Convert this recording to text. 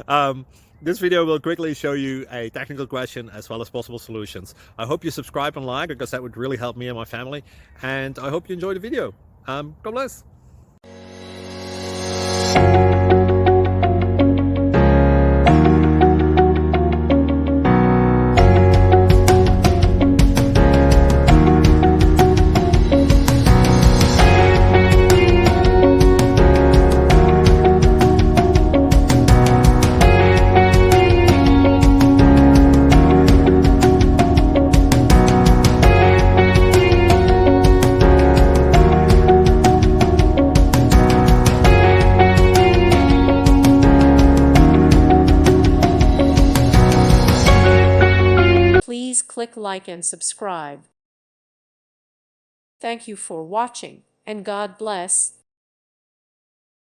um, this video will quickly show you a technical question as well as possible solutions. I hope you subscribe and like, because that would really help me and my family. And I hope you enjoy the video. God bless. Please click like and subscribe. Thank you for watching, and God bless.